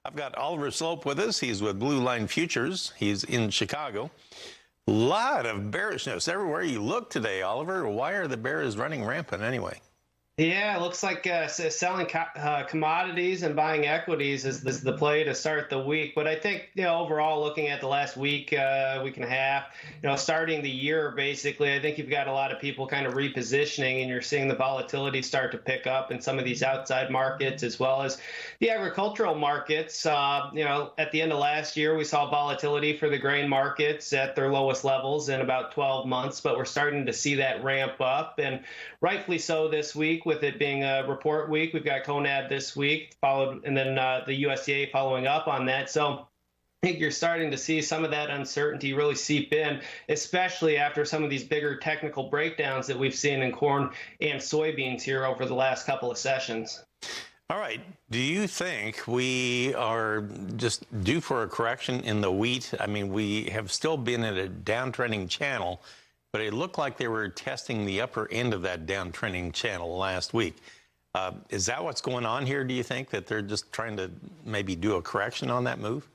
I've got Oliver Slope with us. He's with Blue Line Futures. He's in Chicago. A lot of bearishness everywhere you look today, Oliver. Why are the bears running rampant anyway? Yeah, it looks like selling commodities and buying equities is the play to start the week. But I think, overall, looking at the last week, week and a half, starting the year, basically, I think you've got a lot of people kind of repositioning, and you're seeing the volatility start to pick up in some of these outside markets as well as the agricultural markets. At the end of last year, we saw volatility for the grain markets at their lowest levels in about 12 months, but we're starting to see that ramp up, and rightfully so this week. With it being a report week, we've got CONAB this week, followed, and then the USDA following up on that. So I think you're starting to see some of that uncertainty really seep in, especially after some of these bigger technical breakdowns that we've seen in corn and soybeans here over the last couple of sessions. All right. Do you think we are just due for a correction in the wheat? I mean, we have still been in a downtrending channel, but it looked like they were testing the upper end of that downtrending channel last week. Is that what's going on here, do you think, that they're just trying to maybe do a correction on that move?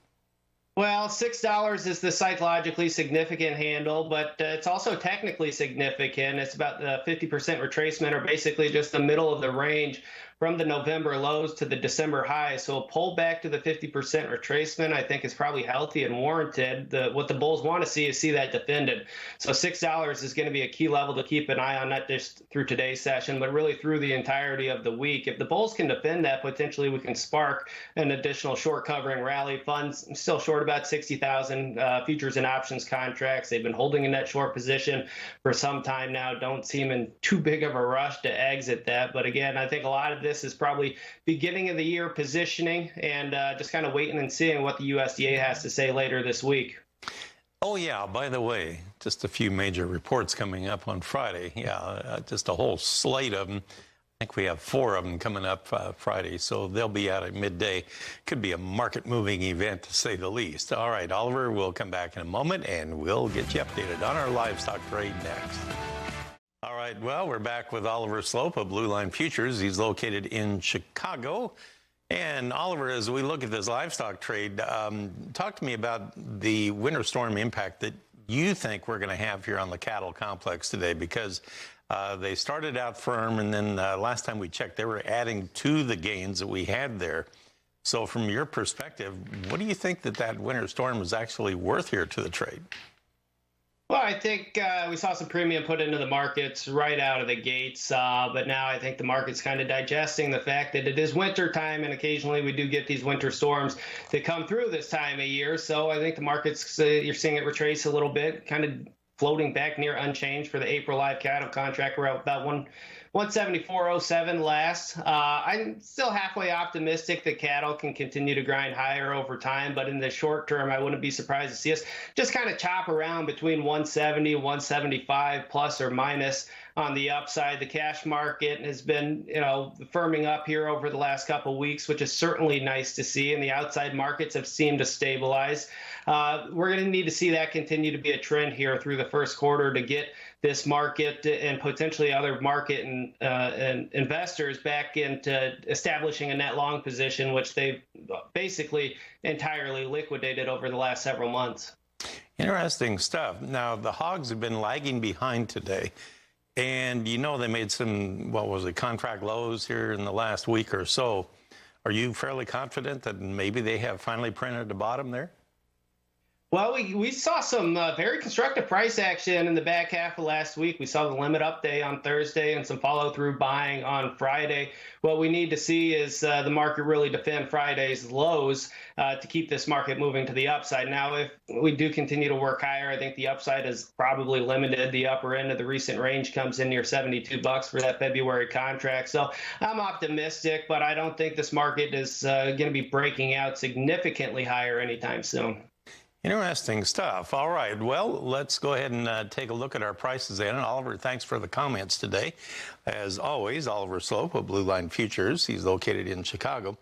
Well, $6 is the psychologically significant handle, but it's also technically significant. It's about the 50% retracement, or basically just the middle of the range from the November lows to the December highs. So a pullback to the 50% retracement, I think, is probably healthy and warranted. What the bulls want to see is that defended. So $6 is going to be a key level to keep an eye on, not just through today's session, but really through the entirety of the week. If the bulls can defend that, potentially we can spark an additional short covering rally. Funds still short about 60,000 futures and options contracts. They've been holding in that short position for some time now. Don't seem in too big of a rush to exit that. But again, I think a lot of this is probably beginning of the year positioning and just kind of waiting and seeing what the USDA has to say later this week. Oh, yeah. By the way, just a few major reports coming up on Friday. Yeah, just a whole slate of them. I think we have 4 of them coming up Friday, so they'll be out at midday. Could be a market-moving event, to say the least. All right, Oliver, we'll come back in a moment, and we'll get you updated on our livestock trade next. All right, well, we're back with Oliver Slope of Blue Line Futures. He's located in Chicago. And Oliver, as we look at this livestock trade, talk to me about the winter storm impact that you think we're going to have here on the cattle complex today, because they started out firm, and then last time we checked, they were adding to the gains that we had there. So from your perspective, what do you think that winter storm is actually worth here to the trade? Well, I think we saw some premium put into the markets right out of the gates, but now I think the market's kind of digesting the fact that it is winter time, and occasionally we do get these winter storms that come through this time of year. So I think the market's, you're seeing it retrace a little bit, kind of floating back near unchanged for the April live cattle contract. We're at about 174.07 last. I'm still halfway optimistic that cattle can continue to grind higher over time, but in the short term, I wouldn't be surprised to see us just kind of chop around between 170, 175 plus or minus on the upside. The cash market has been, firming up here over the last couple of weeks, which is certainly nice to see, and the outside markets have seemed to stabilize. We're going to need to see that continue to be a trend here through the first quarter to get this market and potentially other market and investors back into establishing a net long position, which they've basically entirely liquidated over the last several months. Interesting stuff. Now, the hogs have been lagging behind today, and they made some, contract lows here in the last week or so. Are you fairly confident that maybe they have finally printed the bottom there? Well, we saw some very constructive price action in the back half of last week. We saw the limit up day on Thursday and some follow-through buying on Friday. What we need to see is the market really defend Friday's lows to keep this market moving to the upside. Now, if we do continue to work higher, I think the upside is probably limited. The upper end of the recent range comes in near $72 for that February contract. So I'm optimistic, but I don't think this market is going to be breaking out significantly higher anytime soon. Interesting stuff. All right. Well, let's go ahead and take a look at our prices then. And Oliver, thanks for the comments today. As always, Oliver Slope of Blue Line Futures. He's located in Chicago.